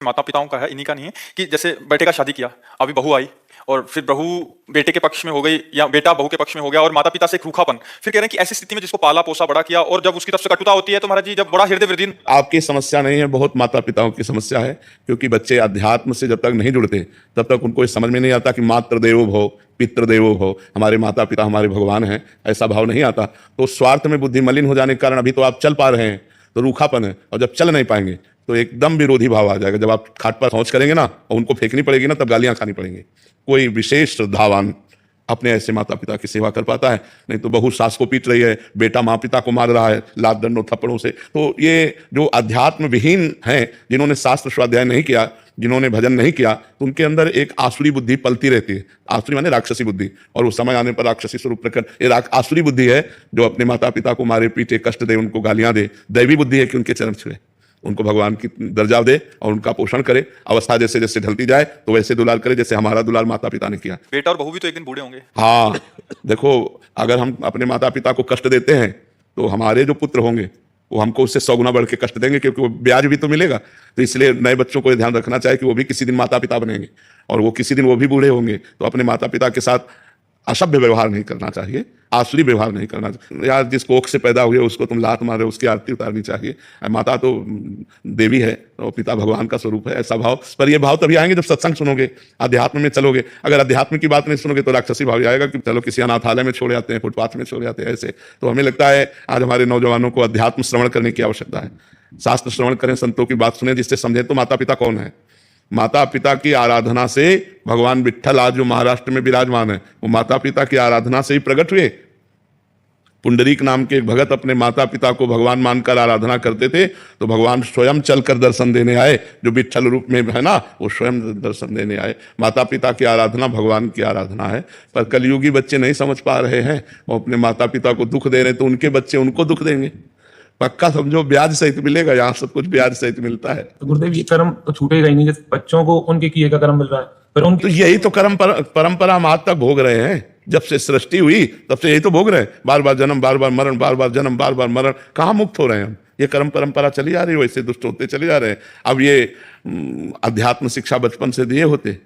माता पिताओं का है, इन्हीं का नहीं है कि जैसे बेटे का शादी किया, अभी बहू आई और फिर बहू बेटे के पक्ष में हो गई या बेटा बहू के पक्ष में हो गया और माता पिता से एक रूखापन। फिर कह रहे हैं कि ऐसी स्थिति में जिसको पाला पोसा बड़ा किया और जब उसकी तरफ से कटुता होती है तो महाराज जी जब बड़ा हृदय वृद्धि। आपकी समस्या नहीं है, बहुत माता पिताओं की समस्या है, क्योंकि बच्चे अध्यात्म से जब तक नहीं जुड़ते तब तक उनको समझ में नहीं आता कि मातृ देवो भव पितृ देवो भव, हमारे माता पिता हमारे भगवान हैं, ऐसा भाव नहीं आता। तो स्वार्थ में बुद्धि मलिन हो जाने के कारण अभी तो आप चल पा रहे हैं तो रूखापन है, और जब चल नहीं पाएंगे तो एकदम विरोधी भाव आ जाएगा। जब आप खाट पर शौच करेंगे ना और उनको फेंकनी पड़ेगी ना, तब गालियां खानी पड़ेंगी। कोई विशेष श्रद्धावान अपने ऐसे माता पिता की सेवा कर पाता है, नहीं तो बहू सास को पीट रही है, बेटा माँ पिता को मार रहा है लात डंडों थप्पड़ों से। तो ये जो अध्यात्म विहीन हैं, जिन्होंने शास्त्र स्वाध्याय नहीं किया, जिन्होंने भजन नहीं किया, तो उनके अंदर एक आसुरी बुद्धि पलती रहती है। आसुरी माने राक्षसी बुद्धि, और वो समय आने पर राक्षसी स्वरूप प्रकट। ये आसुरी बुद्धि है जो अपने माता पिता को मारे पीटे, कष्ट दे, उनको गालियां दे। दैवी बुद्धि है कि उनके चरण छुए, उनको भगवान की दर्जा दे और उनका पोषण करे। अवस्था जैसे जैसे ढलती जाए तो वैसे दुलार करे, जैसे हमारा दुलार माता पिता ने किया। बेटा और बहू भी तो एक दिन बूढ़े होंगे। हाँ, देखो, अगर हम अपने माता पिता को कष्ट देते हैं तो हमारे जो पुत्र होंगे वो हमको उससे 100 गुना बढ़ के कष्ट देंगे, क्योंकि वो ब्याज भी तो मिलेगा। तो इसलिए नए बच्चों को ध्यान रखना चाहिए कि वो भी किसी दिन माता पिता बनेंगे और वो किसी दिन वो भी बूढ़े होंगे। तो अपने माता पिता के साथ असभ्य व्यवहार नहीं करना चाहिए, आसुरी व्यवहार नहीं करना चाहिए। यार, जिस कोख से पैदा हुए उसको तुम लात मारे, उसकी आरती उतारनी चाहिए। माता तो देवी है और पिता भगवान का स्वरूप है, ऐसा भाव। पर ये भाव तभी आएंगे जब सत्संग सुनोगे, अध्यात्म में चलोगे। अगर अध्यात्म की बात नहीं सुनोगे तो राक्षसी भाव आएगा कि चलो किसी अनाथालय में छोड़ जाते हैं, फुटपाथ में छोड़ जाते हैं, ऐसे। तो हमें लगता है आज हमारे नौजवानों को अध्यात्म श्रवण करने की आवश्यकता है। शास्त्र श्रवण करें, संतों की बात सुने, जिससे समझें तो माता पिता कौन है। माता पिता की आराधना से भगवान विट्ठल आज जो महाराष्ट्र में विराजमान है, वो माता पिता की आराधना से ही प्रकट हुए। पुंडरीक नाम के एक भगत अपने माता पिता को भगवान मानकर आराधना करते थे, तो भगवान स्वयं चलकर दर्शन देने आए। जो विट्ठल रूप में है ना, वो स्वयं दर्शन देने आए। माता पिता की आराधना भगवान की आराधना है। पर कलयुगी बच्चे नहीं समझ पा रहे हैं, वो अपने माता पिता को दुख दे रहे हैं, तो उनके बच्चे उनको दुख देंगे। पक्का समझो, ब्याज सहित मिलेगा, यहाँ सब कुछ ब्याज सहित मिलता है। तो गुरुदेव, ये कर्म तो छूटेगा ही नहीं। जैसे बच्चों को उनके किए का कर्म मिल रहा है, पर उनकी तो यही तो परंपरा हम आज तक भोग रहे हैं। जब से सृष्टि हुई तब से यही तो भोग रहे हैं। बार बार जन्म, बार बार मरण, बार बार जन्म, बार बार मरण। कहाँ मुक्त हो रहे हैं हम? ये कर्म परंपरा चली आ रही है, वैसे दुष्ट होते चले जा रहे हैं। अब ये अध्यात्म शिक्षा बचपन से दिए होते,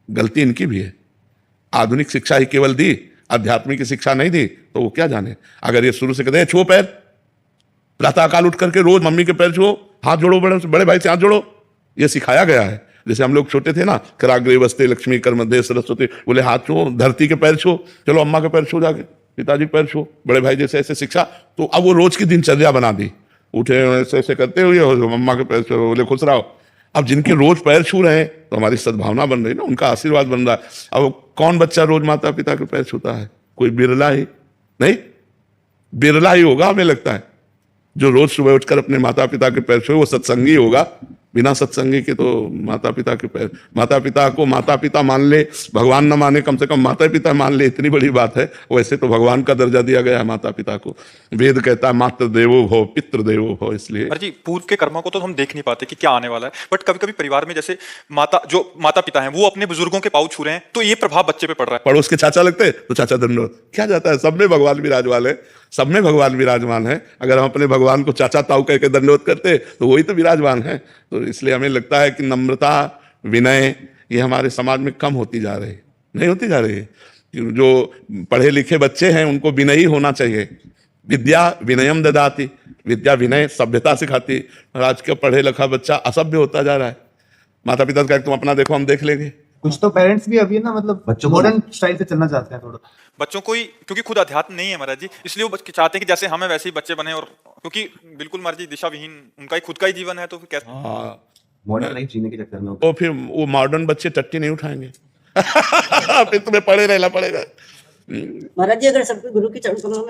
गलती इनकी भी है। आधुनिक शिक्षा ही केवल दी, आध्यात्मिक शिक्षा नहीं दी, तो वो क्या जाने। अगर ये शुरू से कहते हैं छो पैर, प्रातःकाल उठ करके रोज मम्मी के पैर छो, हाथ जोड़ो, बड़े भाई से हाथ जोड़ो, ये सिखाया गया है। जैसे हम लोग छोटे थे ना, कराग्रे वस्ते लक्ष्मी कर मध्य सरस्वती, बोले हाथ छो, धरती के पैर छो, चलो अम्मा के पैर छो, जाके पिताजी के पैर छो, बड़े भाई जैसे ऐसे शिक्षा। तो अब वो रोज की दिनचर्या बना दी। उठे ऐसे ऐसे करते हुए अम्मा के पैर छो, बोले खुश रहो। अब जिनके रोज पैर छू रहे हैं तो हमारी सद्भावना बन रही ना, उनका आशीर्वाद बन रहा है। अब कौन बच्चा रोज माता पिता के पैर छूता है? कोई बिरला ही नहीं, बिरला ही होगा हमें लगता है जो रोज सुबह उठकर अपने माता पिता के पैर छुए। वो सत्संगी होगा, बिना सत्संगी के तो माता पिता के पैर, माता पिता को माता पिता मान ले, भगवान न माने, कम से कम माता पिता मान ले, इतनी बड़ी बात है। वैसे तो भगवान का दर्जा दिया गया है माता पिता को। वेद कहता है मातृ देवो भव पितृ देवो भव। इसलिए जी, पूर्व के कर्मों को तो हम देख नहीं पाते कि क्या आने वाला है, बट कभी कभी परिवार में जैसे माता पिता हैं वो अपने बुजुर्गों के पाँव छू रहे हैं, तो ये प्रभाव बच्चे पे पड़ रहा है। पड़ोस के चाचा लगते तो चाचा दंडोत, क्या जाता है। सब में भगवान विराजमान है, सब में भगवान विराजमान है। अगर हम अपने भगवान को चाचा ताऊ कह के दंडवत करते तो वही तो विराजमान है। तो इसलिए हमें लगता है कि नम्रता, विनय, ये हमारे समाज में कम होती जा रही है, नहीं होती जा रही है। जो पढ़े लिखे बच्चे हैं उनको विनयी होना चाहिए। विद्या विनयम ददाति, विद्या विनय सभ्यता सिखाती। और आज का पढ़े लिखा बच्चा असभ्य होता जा रहा है। माता पिता का तुम अपना देखो, हम देख लेंगे। कुछ तो पेरेंट्स भी अभी ना, मतलब बच्चों मॉडर्न स्टाइल से चलना चाहते हैं थोड़ा। बच्चों को ही, क्योंकि खुद अध्यात्म नहीं है महाराज जी, इसलिए वो चाहते हैं कि जैसे हमें वैसे ही बच्चे बने। और क्योंकि बिल्कुल महाराज जी दिशा विहीन उनका ही खुद का ही जीवन है, तो फिर कैसे मॉडर्न लाइफ जीने के चक्कर में तो फिर वो मॉडर्न बच्चे टट्टी नहीं उठाएंगे। फिर तुम्हें पड़े रहना पड़ेगा महाराज जी, अगर सबके गुरु की चरण कमलों में